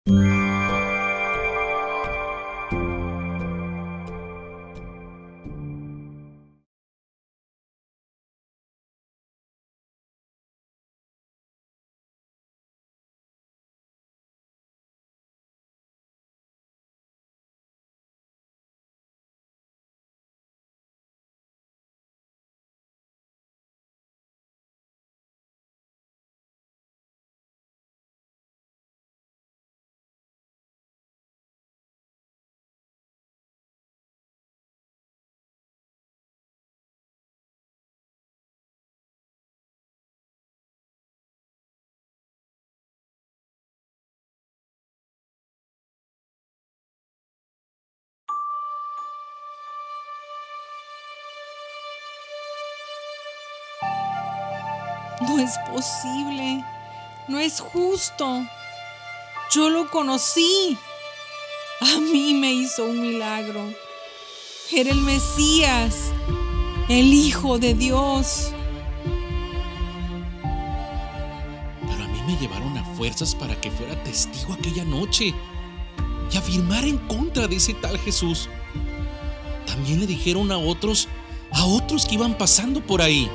No es posible, no es justo. Yo lo conocí. A mí me hizo un milagro. Era el Mesías, el Hijo de Dios. Pero a mí me llevaron a fuerzas para que fuera testigo aquella noche y afirmara en contra de ese tal Jesús. También le dijeron a otros que iban pasando por ahí.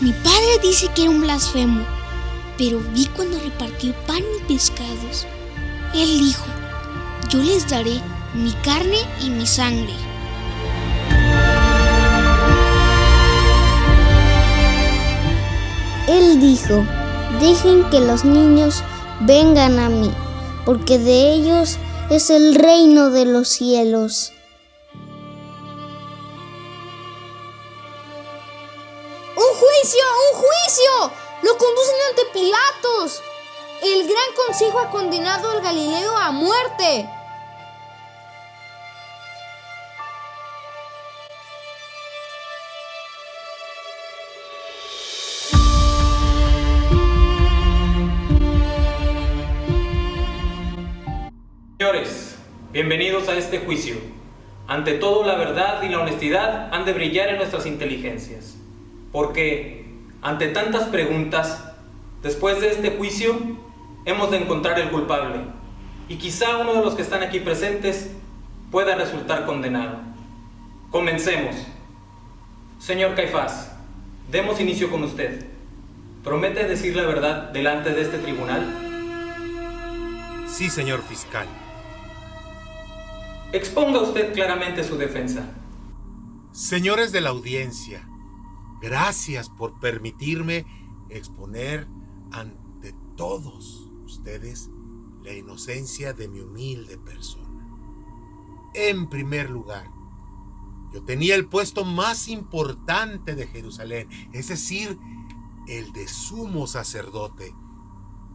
Mi padre dice que era un blasfemo, pero vi cuando repartió pan y pescados. Él dijo: yo les daré mi carne y mi sangre. Él dijo: dejen que los niños vengan a mí, porque de ellos es el reino de los cielos. ¡Un juicio! ¡Lo conducen ante Pilatos! El gran consejo ha condenado al Galileo a muerte. Señores, bienvenidos a este juicio. Ante todo, la verdad y la honestidad han de brillar en nuestras inteligencias. Porque, ante tantas preguntas, después de este juicio, hemos de encontrar el culpable. Y quizá uno de los que están aquí presentes pueda resultar condenado. Comencemos. Señor Caifás, demos inicio con usted. ¿Promete decir la verdad delante de este tribunal? Sí, señor fiscal. Exponga usted claramente su defensa. Señores de la audiencia, gracias por permitirme exponer ante todos ustedes la inocencia de mi humilde persona. En primer lugar, yo tenía el puesto más importante de Jerusalén, es decir, el de sumo sacerdote,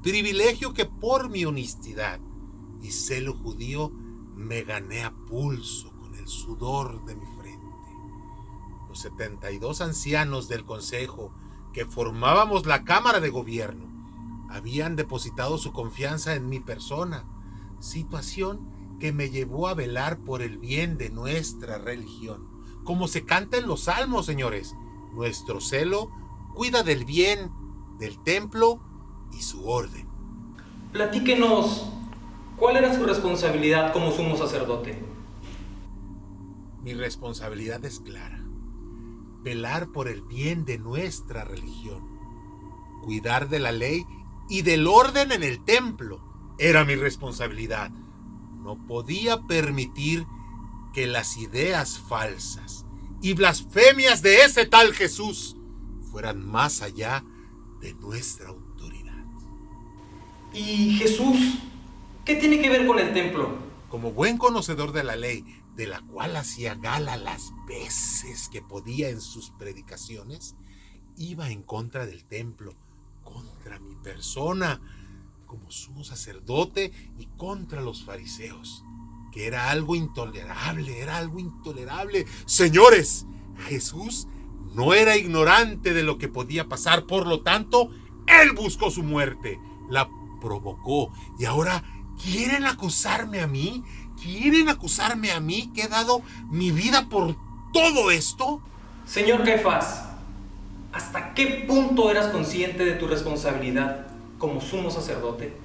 privilegio que por mi honestidad y celo judío me gané a pulso con el sudor de mi frente. Los 72 ancianos del consejo que formábamos la Cámara de Gobierno habían depositado su confianza en mi persona, situación que me llevó a velar por el bien de nuestra religión. Como se canta en los salmos, señores, nuestro celo cuida del bien del templo y su orden. Platíquenos, ¿cuál era su responsabilidad como sumo sacerdote? Mi responsabilidad es clara: velar por el bien de nuestra religión, cuidar de la ley y del orden en el templo. Era mi responsabilidad. No podía permitir que las ideas falsas y blasfemias de ese tal Jesús fueran más allá de nuestra autoridad. ¿Y Jesús qué tiene que ver con el templo? Como buen conocedor de la ley, de la cual hacía gala las veces que podía en sus predicaciones, iba en contra del templo, contra mi persona como sumo sacerdote y contra los fariseos, que era algo intolerable. Señores, Jesús no era ignorante de lo que podía pasar, por lo tanto, él buscó su muerte, la provocó, y ahora ¿quieren acusarme a mí? ¿Quieren acusarme a mí que he dado mi vida por todo esto? Señor Caifás, ¿hasta qué punto eras consciente de tu responsabilidad como sumo sacerdote?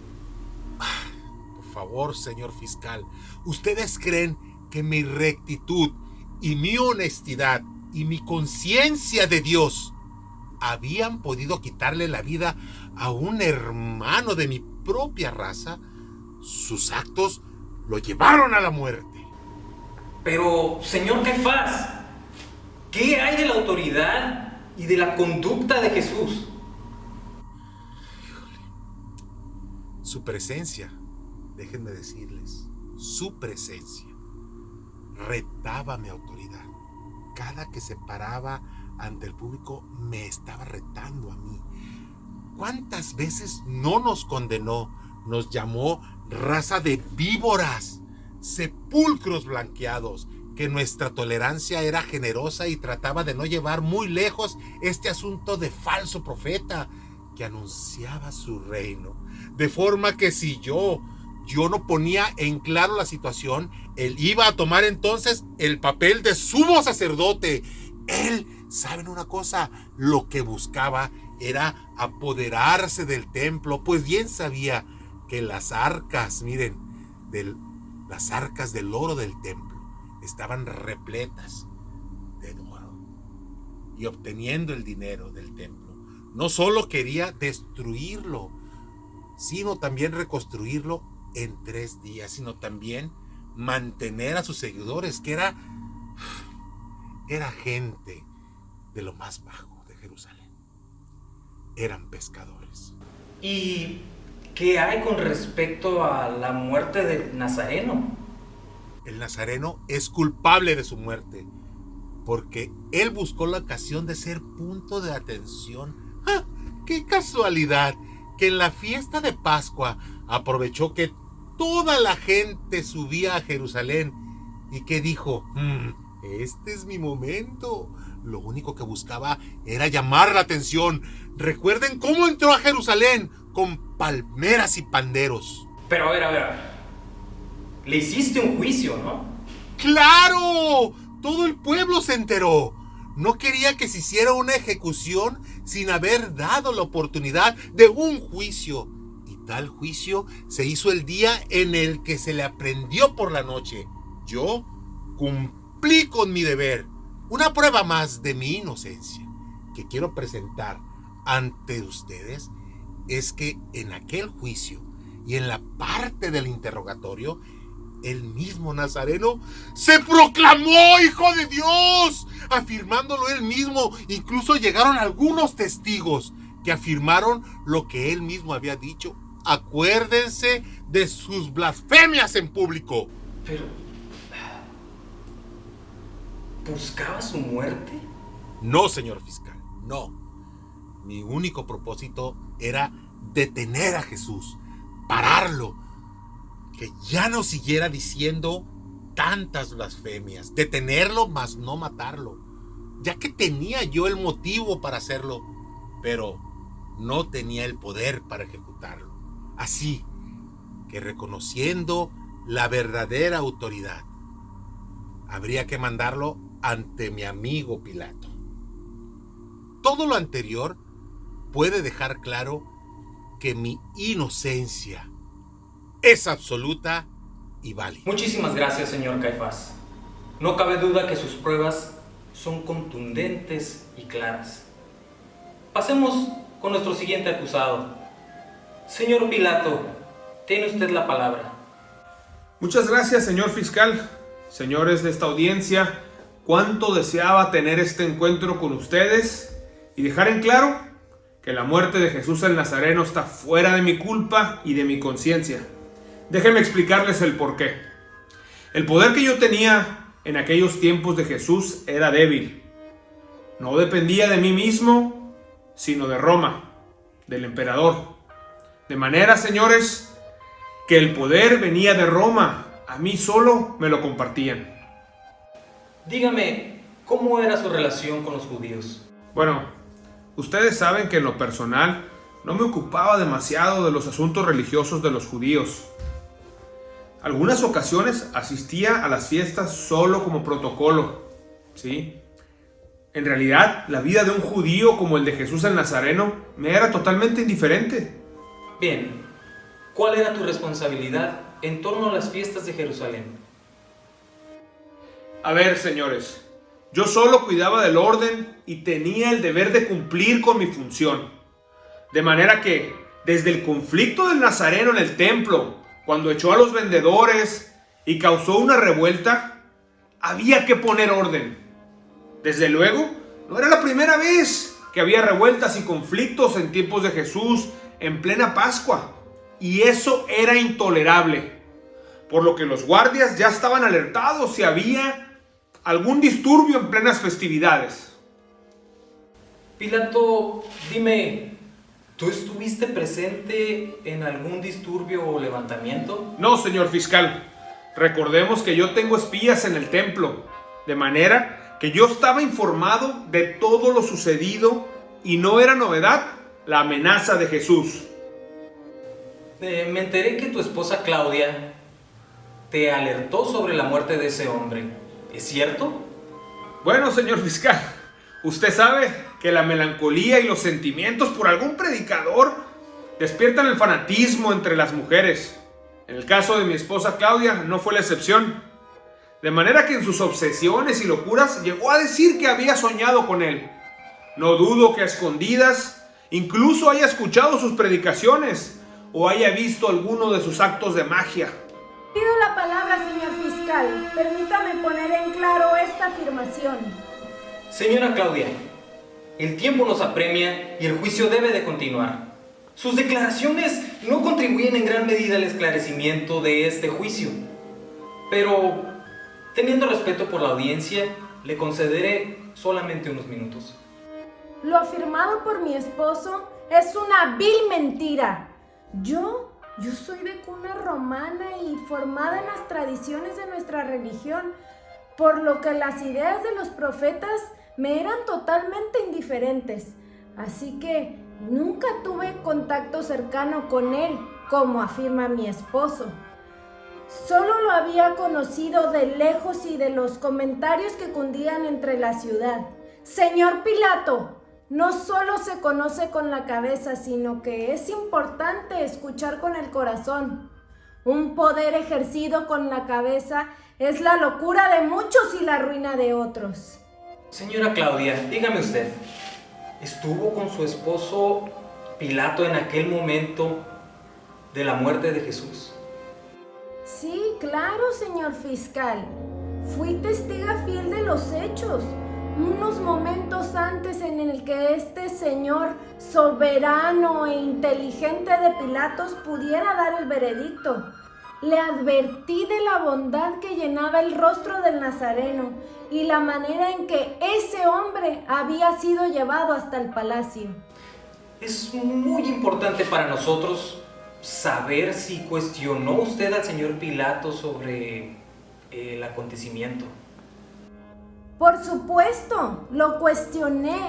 Por favor, señor fiscal, ¿ustedes creen que mi rectitud y mi honestidad y mi conciencia de Dios habían podido quitarle la vida a un hermano de mi propia raza? Sus actos lo llevaron a la muerte. Pero, señor Caifás, ¿qué hay de la autoridad y de la conducta de Jesús? Su presencia, déjenme decirles, su presencia retaba mi autoridad. Cada que se paraba ante el público me estaba retando a mí. ¿Cuántas veces no nos condenó? Nos llamó raza de víboras, sepulcros blanqueados, que nuestra tolerancia era generosa y trataba de no llevar muy lejos este asunto de falso profeta que anunciaba su reino. De forma que si yo no ponía en claro la situación, él iba a tomar entonces el papel de sumo sacerdote. Él, ¿saben una cosa? Lo que buscaba era apoderarse del templo, pues bien sabía que las arcas, miren, las arcas del oro del templo estaban repletas de oro. Y obteniendo el dinero del templo, no solo quería destruirlo, sino también reconstruirlo en 3 días, sino también mantener a sus seguidores, que era gente de lo más bajo de Jerusalén. Eran pescadores. ¿Y qué hay con respecto a la muerte del Nazareno? El Nazareno es culpable de su muerte, porque él buscó la ocasión de ser punto de atención. ¡Ah! ¡Qué casualidad! Que en la fiesta de Pascua aprovechó que toda la gente subía a Jerusalén y que dijo: este es mi momento. Lo único que buscaba era llamar la atención. Recuerden cómo entró a Jerusalén, con palmeras y panderos. Pero a ver, le hiciste un juicio, ¿no? ¡Claro! Todo el pueblo se enteró. No quería que se hiciera una ejecución sin haber dado la oportunidad de un juicio. Y tal juicio se hizo el día en el que se le aprendió por la noche. Yo cumplí con mi deber. Una prueba más de mi inocencia que quiero presentar ante ustedes es que en aquel juicio y en la parte del interrogatorio, el mismo Nazareno se proclamó hijo de Dios, afirmándolo él mismo. Incluso llegaron algunos testigos que afirmaron lo que él mismo había dicho. Acuérdense de sus blasfemias en público. Pero, ¿buscaba su muerte? No, señor fiscal, no. Mi único propósito era detener a Jesús, pararlo, que ya no siguiera diciendo tantas blasfemias, detenerlo mas no matarlo, ya que tenía yo el motivo para hacerlo, pero no tenía el poder para ejecutarlo. Así que, reconociendo la verdadera autoridad, habría que mandarlo ante mi amigo Pilato. Todo lo anterior puede dejar claro que mi inocencia es absoluta y válida. Muchísimas gracias, señor Caifás. No cabe duda que sus pruebas son contundentes y claras. Pasemos con nuestro siguiente acusado. Señor Pilato, tiene usted la palabra. Muchas gracias, señor fiscal. Señores de esta audiencia, cuánto deseaba tener este encuentro con ustedes y dejar en claro que la muerte de Jesús el Nazareno está fuera de mi culpa y de mi conciencia. Déjenme explicarles el porqué. El poder que yo tenía en aquellos tiempos de Jesús era débil. No dependía de mí mismo, sino de Roma, del emperador. De manera, señores, que el poder venía de Roma. A mí solo me lo compartían. Dígame, ¿cómo era su relación con los judíos? Bueno, ustedes saben que en lo personal no me ocupaba demasiado de los asuntos religiosos de los judíos. Algunas ocasiones asistía a las fiestas solo como protocolo, ¿sí? En realidad, la vida de un judío como el de Jesús el Nazareno me era totalmente indiferente. Bien, ¿cuál era tu responsabilidad en torno a las fiestas de Jerusalén? A ver, señores, yo solo cuidaba del orden y tenía el deber de cumplir con mi función. De manera que, desde el conflicto del Nazareno en el templo, cuando echó a los vendedores y causó una revuelta, había que poner orden. Desde luego, no era la primera vez que había revueltas y conflictos en tiempos de Jesús en plena Pascua, y eso era intolerable, por lo que los guardias ya estaban alertados si había algún disturbio en plenas festividades. Pilato, dime, ¿tú estuviste presente en algún disturbio o levantamiento? No, señor fiscal. Recordemos que yo tengo espías en el templo, de manera que yo estaba informado de todo lo sucedido y no era novedad la amenaza de Jesús. Me enteré que tu esposa Claudia te alertó sobre la muerte de ese hombre. ¿Es cierto? Bueno, señor fiscal, usted sabe que la melancolía y los sentimientos por algún predicador despiertan el fanatismo entre las mujeres. En el caso de mi esposa Claudia no fue la excepción. De manera que en sus obsesiones y locuras llegó a decir que había soñado con él. No dudo que a escondidas incluso haya escuchado sus predicaciones o haya visto alguno de sus actos de magia. Pido la palabra, señor fiscal. Permítame poner en claro esta afirmación. Señora Claudia, el tiempo nos apremia y el juicio debe de continuar. Sus declaraciones no contribuyen en gran medida al esclarecimiento de este juicio. Pero, teniendo respeto por la audiencia, le concederé solamente unos minutos. Lo afirmado por mi esposo es una vil mentira. Yo soy de cuna romana y formada en las tradiciones de nuestra religión, por lo que las ideas de los profetas me eran totalmente indiferentes. Así que nunca tuve contacto cercano con él, como afirma mi esposo. Solo lo había conocido de lejos y de los comentarios que cundían entre la ciudad. Señor Pilato, no solo se conoce con la cabeza, sino que es importante escuchar con el corazón. Un poder ejercido con la cabeza es la locura de muchos y la ruina de otros. Señora Claudia, dígame usted, ¿estuvo con su esposo Pilato en aquel momento de la muerte de Jesús? Sí, claro, señor fiscal. Fui testiga fiel de los hechos. Unos momentos antes en el que este señor soberano e inteligente de Pilatos pudiera dar el veredicto, le advertí de la bondad que llenaba el rostro del Nazareno y la manera en que ese hombre había sido llevado hasta el palacio. Es muy importante para nosotros saber si cuestionó usted al señor Pilato sobre el acontecimiento. Por supuesto, lo cuestioné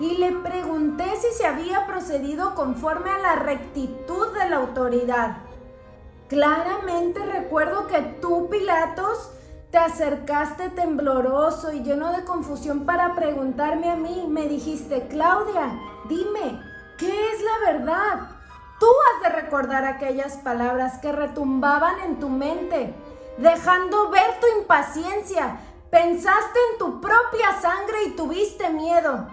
y le pregunté si se había procedido conforme a la rectitud de la autoridad. Claramente recuerdo que tú, Pilatos, te acercaste tembloroso y lleno de confusión para preguntarme a mí. Me dijiste: Claudia, dime, ¿qué es la verdad? Tú has de recordar aquellas palabras que retumbaban en tu mente, dejando ver tu impaciencia. Pensaste en tu propia sangre y tuviste miedo.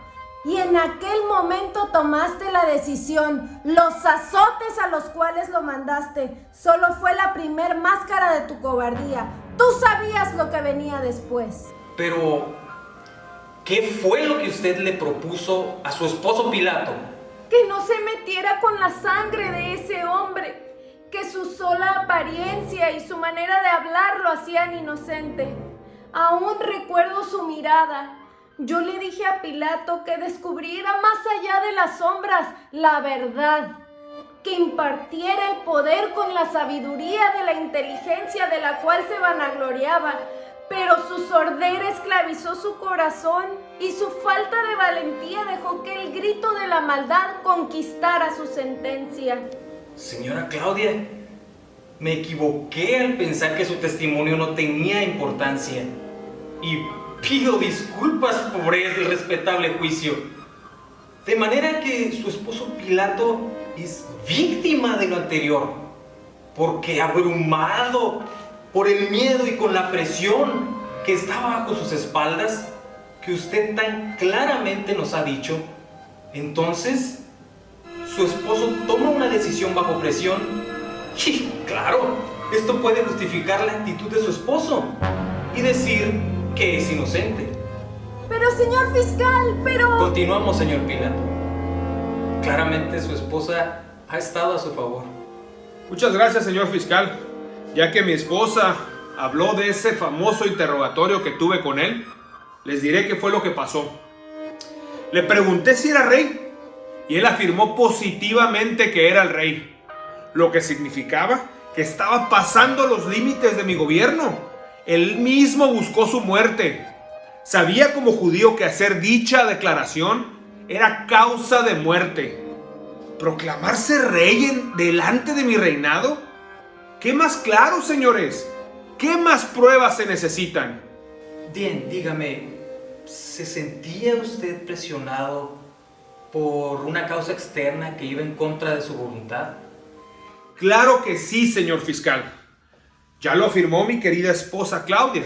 Y en aquel momento tomaste la decisión. Los azotes a los cuales lo mandaste solo fue la primer máscara de tu cobardía. Tú sabías lo que venía después. Pero, ¿qué fue lo que usted le propuso a su esposo Pilato? Que no se metiera con la sangre de ese hombre, que su sola apariencia y su manera de hablar lo hacían inocente. Aún recuerdo su mirada. Yo le dije a Pilato que descubriera más allá de las sombras la verdad, que impartiera el poder con la sabiduría de la inteligencia de la cual se vanagloriaba, pero su sordera esclavizó su corazón y su falta de valentía dejó que el grito de la maldad conquistara su sentencia. Señora Claudia, me equivoqué al pensar que su testimonio no tenía importancia y pido disculpas por el respetable juicio. De manera que su esposo Pilato es víctima de lo anterior, porque abrumado por el miedo y con la presión que estaba bajo sus espaldas, que usted tan claramente nos ha dicho, entonces su esposo toma una decisión bajo presión y, claro, esto puede justificar la actitud de su esposo y decir que es inocente. Pero señor fiscal, pero... Continuamos, señor Pilato. Claramente su esposa ha estado a su favor. Muchas gracias, señor fiscal. Ya que mi esposa habló de ese famoso interrogatorio que tuve con él, les diré qué fue lo que pasó. Le pregunté si era rey y él afirmó positivamente que era el rey, lo que significaba que estaba pasando los límites de mi gobierno. Él mismo buscó su muerte. Sabía como judío que hacer dicha declaración era causa de muerte. ¿Proclamarse rey delante de mi reinado? ¿Qué más claro, señores? ¿Qué más pruebas se necesitan? Bien, dígame, ¿se sentía usted presionado por una causa externa que iba en contra de su voluntad? Claro que sí, señor fiscal. Ya lo afirmó mi querida esposa Claudia.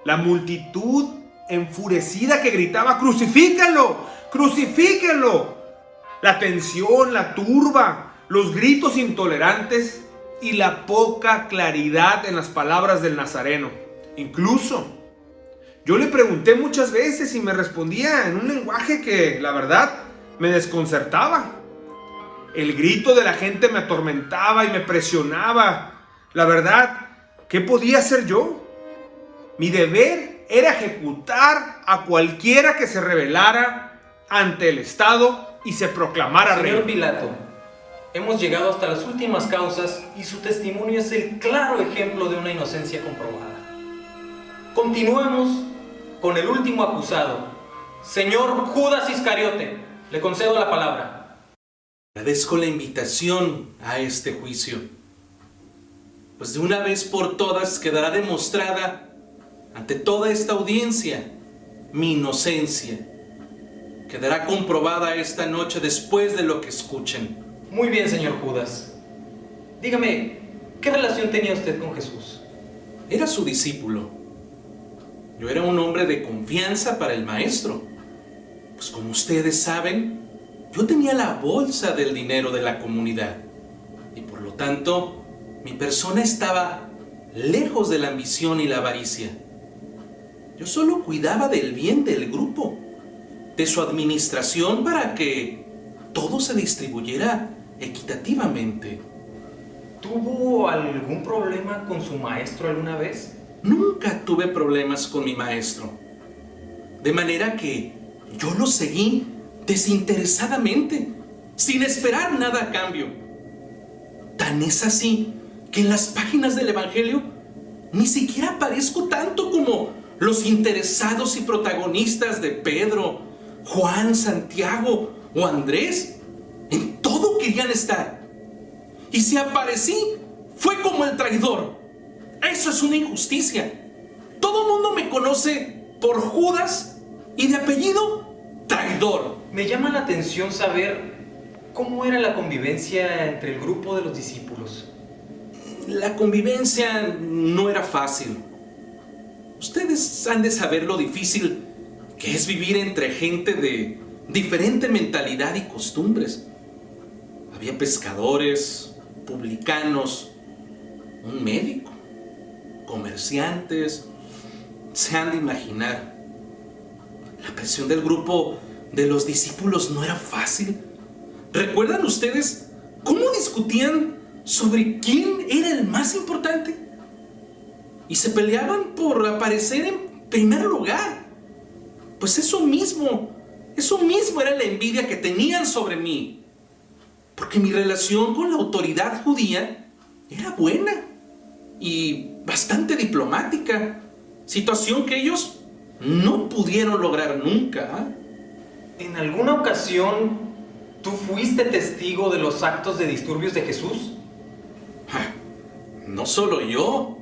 La multitud enfurecida que gritaba: ¡crucifíquenlo! ¡Crucifíquenlo! La tensión, la turba, los gritos intolerantes y la poca claridad en las palabras del Nazareno. Incluso, yo le pregunté muchas veces y me respondía en un lenguaje que, la verdad, me desconcertaba. El grito de la gente me atormentaba y me presionaba. La verdad, ¿qué podía hacer yo? Mi deber era ejecutar a cualquiera que se rebelara ante el Estado y se proclamara rey. Señor Pilato, hemos llegado hasta las últimas causas y su testimonio es el claro ejemplo de una inocencia comprobada. Continuemos con el último acusado. Señor Judas Iscariote, le concedo la palabra. Agradezco la invitación a este juicio, pues de una vez por todas quedará demostrada ante toda esta audiencia mi inocencia. Quedará comprobada esta noche después de lo que escuchen. Muy bien, señor Judas. Dígame, ¿qué relación tenía usted con Jesús? Era su discípulo. Yo era un hombre de confianza para el maestro. Pues como ustedes saben, yo tenía la bolsa del dinero de la comunidad. Y por lo tanto, mi persona estaba lejos de la ambición y la avaricia. Yo solo cuidaba del bien del grupo, de su administración para que todo se distribuyera equitativamente. ¿Tuvo algún problema con su maestro alguna vez? Nunca tuve problemas con mi maestro. De manera que yo lo seguí desinteresadamente, sin esperar nada a cambio. Tan es así que en las páginas del Evangelio ni siquiera aparezco tanto como los interesados y protagonistas de Pedro, Juan, Santiago o Andrés. En todo querían estar. Y si aparecí, fue como el traidor. Eso es una injusticia. Todo el mundo me conoce por Judas y de apellido traidor. Me llama la atención saber cómo era la convivencia entre el grupo de los discípulos. La convivencia no era fácil. Ustedes han de saber lo difícil que es vivir entre gente de diferente mentalidad y costumbres. Había pescadores, publicanos, un médico, comerciantes. Se han de imaginar. La presión del grupo de los discípulos no era fácil. ¿Recuerdan ustedes cómo discutían sobre quién era el más importante? Y se peleaban por aparecer en primer lugar. Pues eso mismo era la envidia que tenían sobre mí. Porque mi relación con la autoridad judía era buena y bastante diplomática. Situación que ellos no pudieron lograr nunca. ¿En alguna ocasión tú fuiste testigo de los actos de disturbios de Jesús? No solo yo.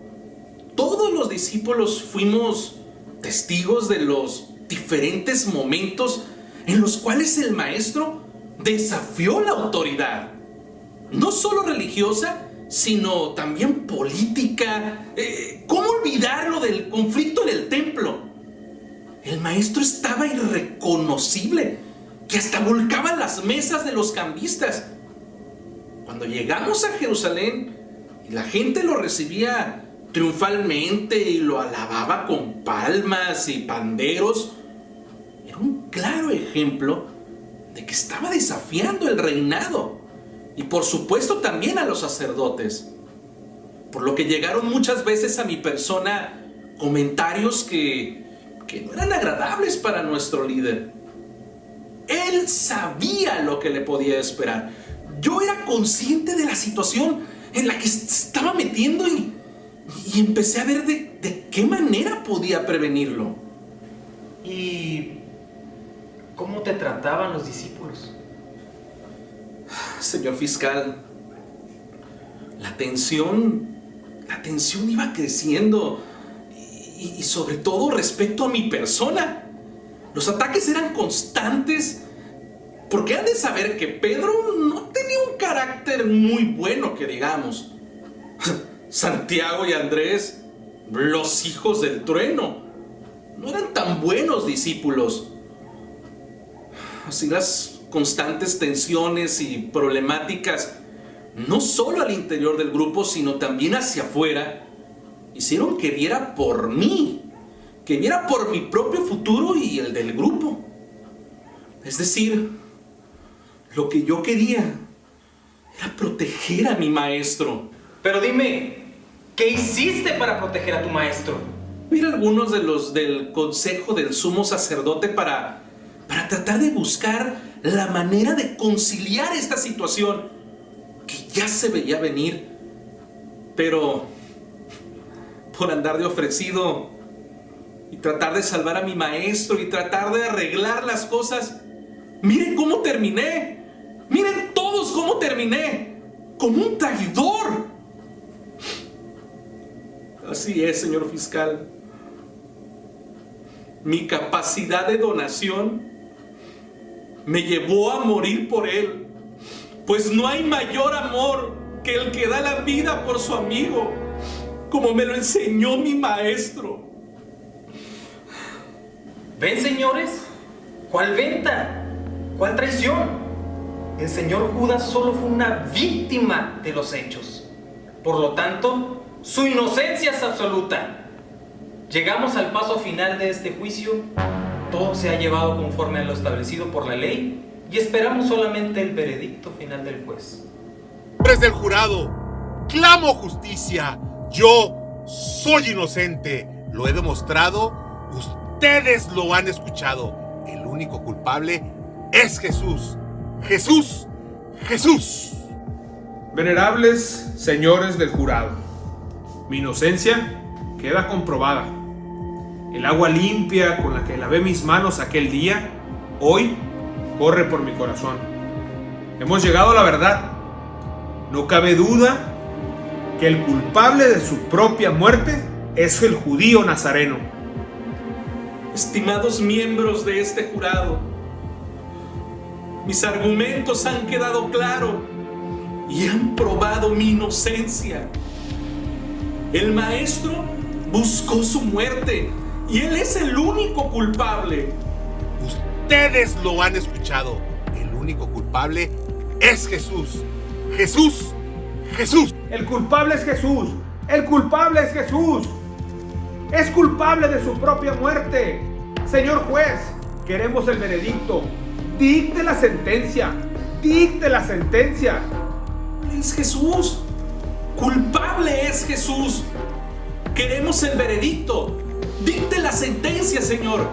Todos los discípulos fuimos testigos de los diferentes momentos en los cuales el maestro desafió la autoridad. no solo religiosa, sino también política. ¿Cómo olvidar lo del conflicto en el templo? El maestro estaba irreconocible, que hasta volcaba las mesas de los cambistas. Cuando llegamos a Jerusalén, la gente lo recibía triunfalmente y lo alababa con palmas y panderos. Era un claro ejemplo de que estaba desafiando el reinado y por supuesto también a los sacerdotes, por lo que llegaron muchas veces a mi persona comentarios que no eran agradables para nuestro líder. Él sabía lo que le podía esperar. Yo era consciente de la situación en la que se estaba metiendo y empecé a ver de qué manera podía prevenirlo. ¿Y cómo te trataban los discípulos? Señor fiscal, la tensión iba creciendo y sobre todo respecto a mi persona. Los ataques eran constantes porque han de saber que Pedro no tenía un carácter muy bueno, que digamos. Santiago y Andrés, los hijos del trueno, no eran tan buenos discípulos. Así las constantes tensiones y problemáticas, no solo al interior del grupo, sino también hacia afuera, hicieron que viera por mí, que viera por mi propio futuro y el del grupo. Es decir, lo que yo quería era proteger a mi maestro. Pero dime, ¿qué hiciste para proteger a tu maestro? Mira algunos de los del consejo del sumo sacerdote para tratar de buscar la manera de conciliar esta situación que ya se veía venir. Pero por andar de ofrecido y tratar de salvar a mi maestro y tratar de arreglar las cosas, miren cómo terminé. Miren todos cómo terminé. Como un traidor. Así es, señor fiscal. Mi capacidad de donación me llevó a morir por él, pues no hay mayor amor que el que da la vida por su amigo, como me lo enseñó mi maestro. ¿Ven, señores? ¿Cuál venta? ¿Cuál traición? El señor Judas solo fue una víctima de los hechos. Por lo tanto, su inocencia es absoluta. Llegamos al paso final de este juicio. Todo se ha llevado conforme a lo establecido por la ley y esperamos solamente el veredicto final del juez. Señores del jurado, clamo justicia. Yo soy inocente. Lo he demostrado. Ustedes lo han escuchado. El único culpable es Jesús. Jesús. Jesús. Venerables señores del jurado, mi inocencia queda comprobada. El agua limpia con la que lavé mis manos aquel día, hoy corre por mi corazón. Hemos llegado a la verdad. No cabe duda que el culpable de su propia muerte es el judío nazareno. Estimados miembros de este jurado, mis argumentos han quedado claros y han probado mi inocencia. El maestro buscó su muerte y él es el único culpable. Ustedes lo han escuchado. El único culpable es Jesús. Jesús. Jesús. El culpable es Jesús. El culpable es Jesús. Es culpable de su propia muerte. Señor juez, queremos el veredicto. Dicte la sentencia. Dicte la sentencia. Es Jesús. Culpable es Jesús. Queremos el veredicto. Dicte la sentencia, Señor.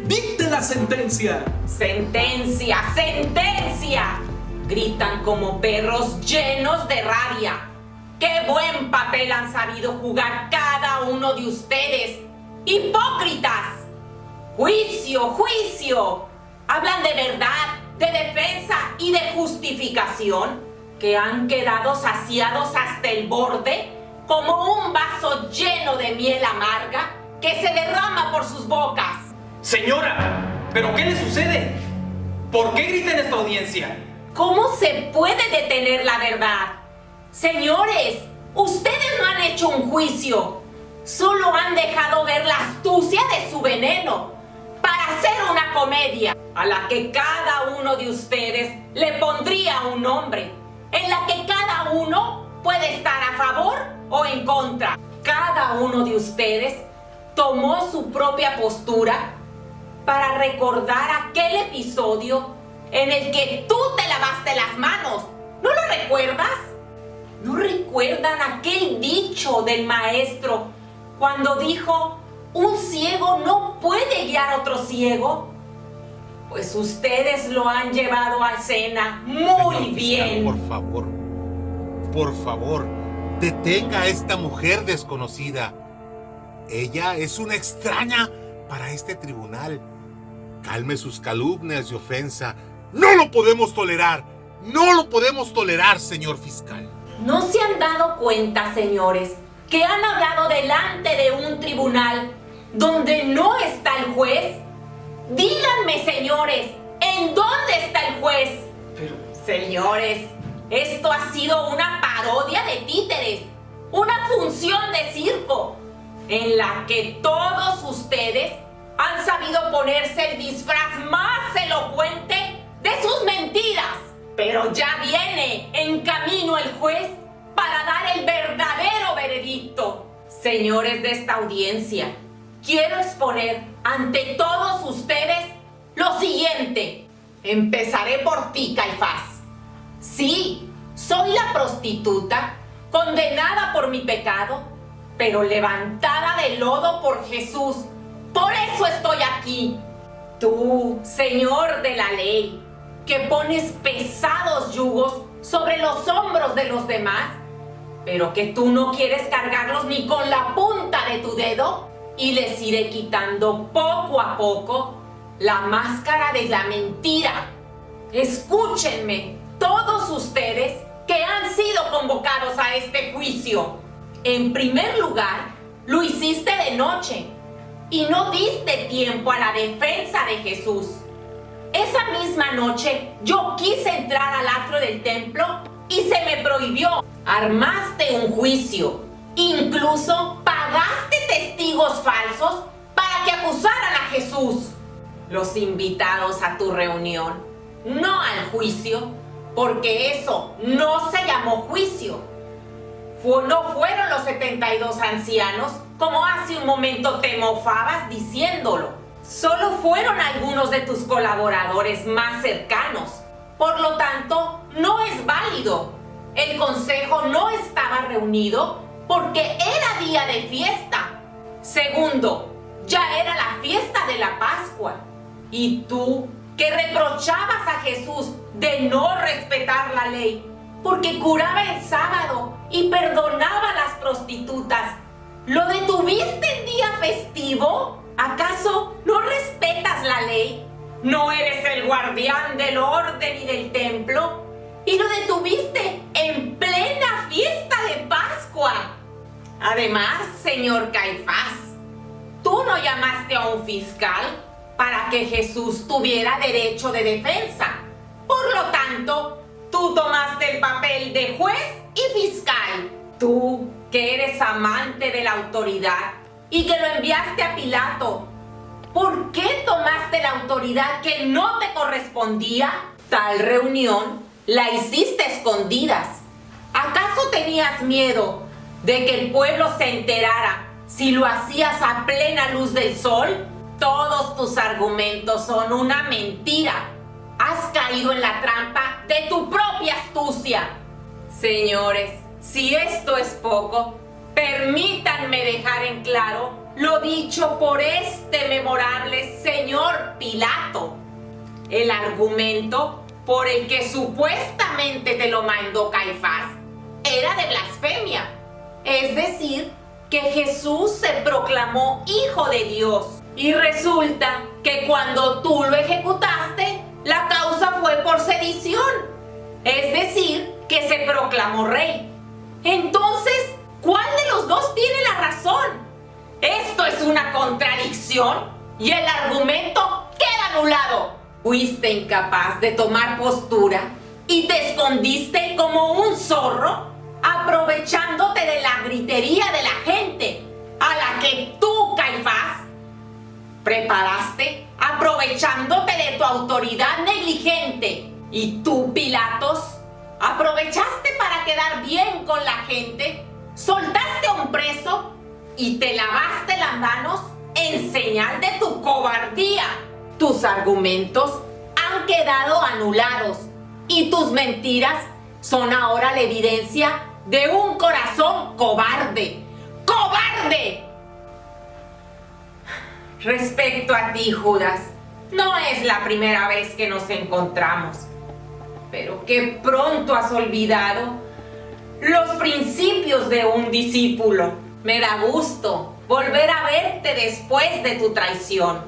Dicte la sentencia. ¡Sentencia! ¡Sentencia! Gritan como perros llenos de rabia. ¡Qué buen papel han sabido jugar cada uno de ustedes! ¡Hipócritas! ¡Juicio! ¡Juicio! Hablan de verdad, de defensa y de justificación, que han quedado saciados hasta el borde, como un vaso lleno de miel amarga que se derrama por sus bocas. Señora, ¿pero qué le sucede? ¿Por qué grita en esta audiencia? ¿Cómo se puede detener la verdad? Señores, ustedes no han hecho un juicio. Solo han dejado ver la astucia de su veneno para hacer una comedia a la que cada uno de ustedes le pondría un nombre, en la que cada uno puede estar a favor o en contra. Cada uno de ustedes tomó su propia postura para recordar aquel episodio en el que tú te lavaste las manos. ¿No lo recuerdas? ¿No recuerdan aquel dicho del maestro cuando dijo: un ciego no puede guiar a otro ciego? Pues ustedes lo han llevado a escena muy Señor bien. fiscal, por favor, detenga a esta mujer desconocida. Ella es una extraña para este tribunal. Calme sus calumnias y ofensa. ¡No lo podemos tolerar! ¡No lo podemos tolerar, señor fiscal! ¿No se han dado cuenta, señores, que han hablado delante de un tribunal donde no está el juez? Díganme, señores, ¿en dónde está el juez? Señores, esto ha sido una parodia de títeres, una función de circo, en la que todos ustedes han sabido ponerse el disfraz más elocuente de sus mentiras. Pero ya viene en camino el juez para dar el verdadero veredicto. Señores de esta audiencia, quiero exponer ante todos ustedes lo siguiente. Empezaré por ti, Caifás. Sí, soy la prostituta, condenada por mi pecado, pero levantada del lodo por Jesús. Por eso estoy aquí. Tú, Señor de la ley, que pones pesados yugos sobre los hombros de los demás, pero que tú no quieres cargarlos ni con la punta de tu dedo, y les iré quitando poco a poco la máscara de la mentira. Escúchenme, todos ustedes que han sido convocados a este juicio. En primer lugar, lo hiciste de noche y no diste tiempo a la defensa de Jesús. Esa misma noche yo quise entrar al atrio del templo y se me prohibió. Armaste un juicio, incluso pagaste testigos falsos para que acusaran a Jesús. Los invitados a tu reunión, no al juicio, porque eso no se llamó juicio. No fueron los 72 ancianos, como hace un momento te mofabas diciéndolo. Solo fueron algunos de tus colaboradores más cercanos. Por lo tanto, no es válido. El consejo no estaba reunido porque era día de fiesta. Segundo, ya era la fiesta de la Pascua. Y tú, que reprochabas a Jesús de no respetar la ley, porque curaba el sábado y perdonaba a las prostitutas, ¿lo detuviste en día festivo? ¿Acaso no respetas la ley? ¿No eres el guardián del orden y del templo? ¿Y lo detuviste en plena fiesta de Pascua? Además, señor Caifás, tú no llamaste a un fiscal para que Jesús tuviera derecho de defensa. Por lo tanto, tú tomaste el papel de juez y fiscal. Tú, que eres amante de la autoridad y que lo enviaste a Pilato, ¿por qué tomaste la autoridad que no te correspondía? Tal reunión la hiciste a escondidas. ¿Acaso tenías miedo de que el pueblo se enterara si lo hacías a plena luz del sol? Todos tus argumentos son una mentira. Has caído en la trampa de tu propia astucia. Señores, si esto es poco, permítanme dejar en claro lo dicho por este memorable señor Pilato. El argumento por el que supuestamente te lo mandó Caifás era de blasfemia. Es decir, que Jesús se proclamó hijo de Dios. Y resulta que cuando tú lo ejecutaste, la causa fue por sedición. Es decir, que se proclamó rey. Entonces, ¿cuál de los dos tiene la razón? Esto es una contradicción y el argumento queda anulado. Fuiste incapaz de tomar postura y te escondiste como un zorro, aprovechándote de la gritería de la gente, a la que tú, Caifás, preparaste, aprovechándote de tu autoridad negligente. Y tú, Pilatos, aprovechaste para quedar bien con la gente, soltaste a un preso y te lavaste las manos en señal de tu cobardía. Tus argumentos han quedado anulados y tus mentiras son ahora la evidencia de un corazón cobarde. ¡Cobarde! Respecto a ti, Judas, no es la primera vez que nos encontramos, pero que pronto has olvidado los principios de un discípulo. Me da gusto volver a verte después de tu traición.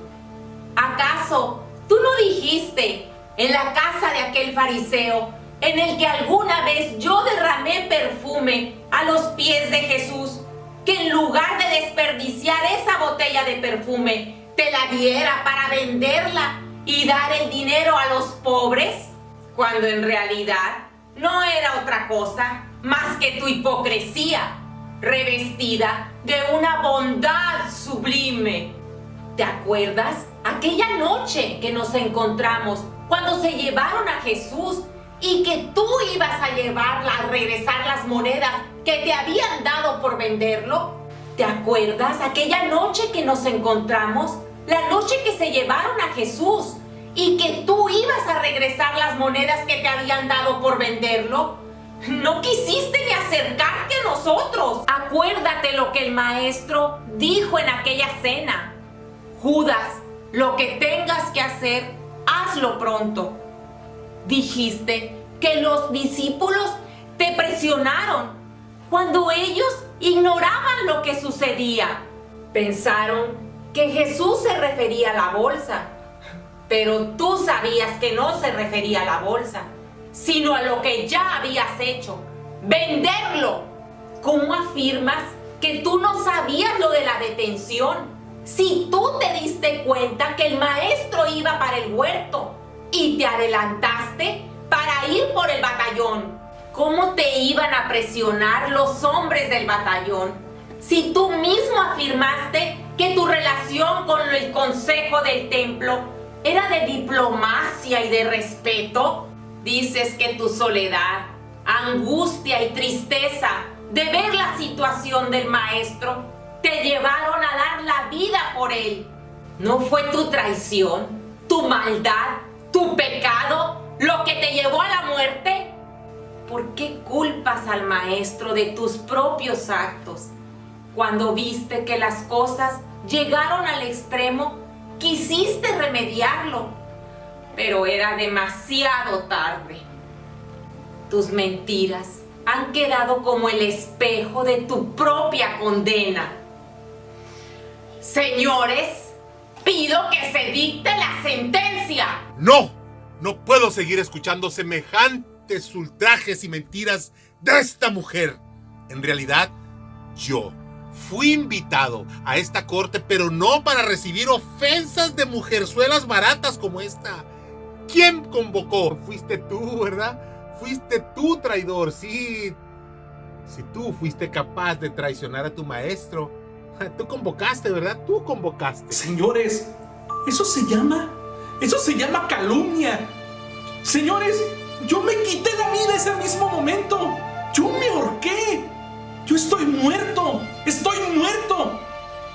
¿Acaso tú no dijiste en la casa de aquel fariseo en el que alguna vez yo derramé perfume a los pies de Jesús, que en lugar de desperdiciar esa botella de perfume, te la diera para venderla y dar el dinero a los pobres? Cuando en realidad no era otra cosa más que tu hipocresía, revestida de una bondad sublime. ¿Te acuerdas aquella noche que nos encontramos cuando se llevaron a Jesús y que tú ibas a llevarla a regresar las monedas que te habían dado por venderlo? ¿Te acuerdas aquella noche que nos encontramos? La noche que se llevaron a Jesús y que tú ibas a regresar las monedas que te habían dado por venderlo. No quisiste ni acercarte a nosotros. Acuérdate lo que el maestro dijo en aquella cena. Judas, lo que tengas que hacer, hazlo pronto. Dijiste que los discípulos te presionaron cuando ellos ignoraban lo que sucedía. Pensaron que Jesús se refería a la bolsa, pero tú sabías que no se refería a la bolsa, sino a lo que ya habías hecho, venderlo. ¿Cómo afirmas que tú no sabías lo de la detención? Si tú te diste cuenta que el maestro iba para el huerto y te adelantaste para ir por el batallón, ¿cómo te iban a presionar los hombres del batallón si tú mismo afirmaste que tu relación con el consejo del templo era de diplomacia y de respeto? Dices que tu soledad, angustia y tristeza de ver la situación del maestro te llevaron a dar la vida por él. ¿No fue tu traición, tu maldad, tu pecado lo que te llevó a la muerte? ¿Por qué culpas al maestro de tus propios actos? Cuando viste que las cosas llegaron al extremo, quisiste remediarlo, pero era demasiado tarde. Tus mentiras han quedado como el espejo de tu propia condena. Señores, pido que se dicte la sentencia. ¡No! No puedo seguir escuchando semejantes ultrajes y mentiras de esta mujer. En realidad, yo fui invitado a esta corte, pero no para recibir ofensas de mujerzuelas baratas como esta. ¿Quién convocó? Fuiste tú, ¿verdad? Fuiste tú, traidor, sí. Si tú fuiste capaz de traicionar a tu maestro, tú convocaste, ¿verdad? Tú convocaste. Señores, eso se llama calumnia. Señores, yo me quité la vida ese mismo momento. Yo me ahorqué. Yo estoy muerto.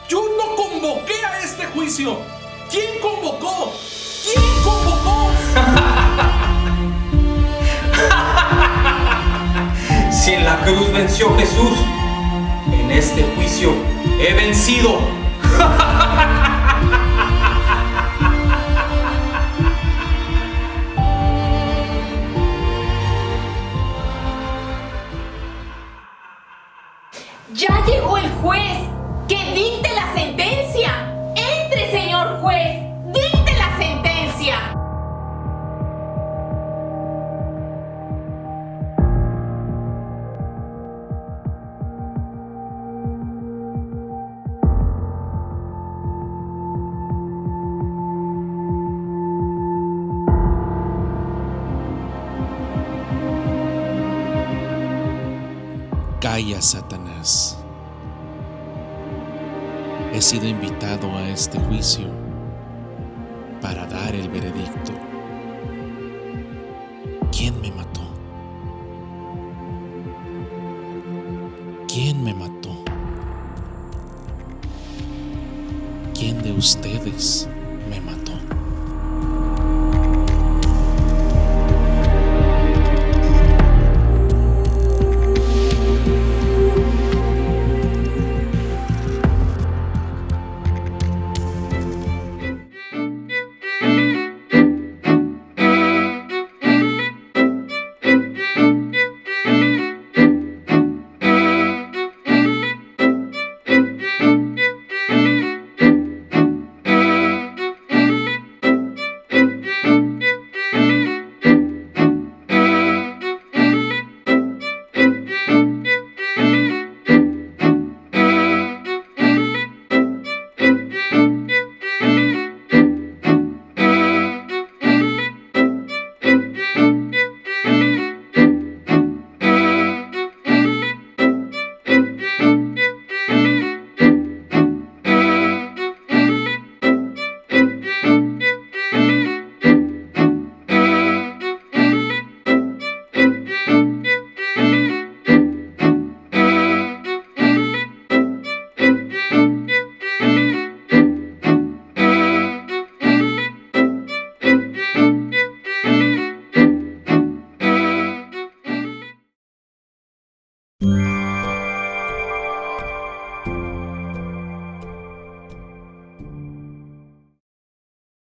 Yo no convoqué a este juicio. ¿Quién convocó? Si en la cruz venció Jesús, en este juicio he vencido. Ya llegó el juez. ¡Que dicte la sentencia! ¡Entre, señor juez! ¡Dicte la sentencia! Calla, Satanás. He sido invitado a este juicio para dar el veredicto. ¿Quién me mató? ¿Quién me mató? ¿Quién de ustedes me mató?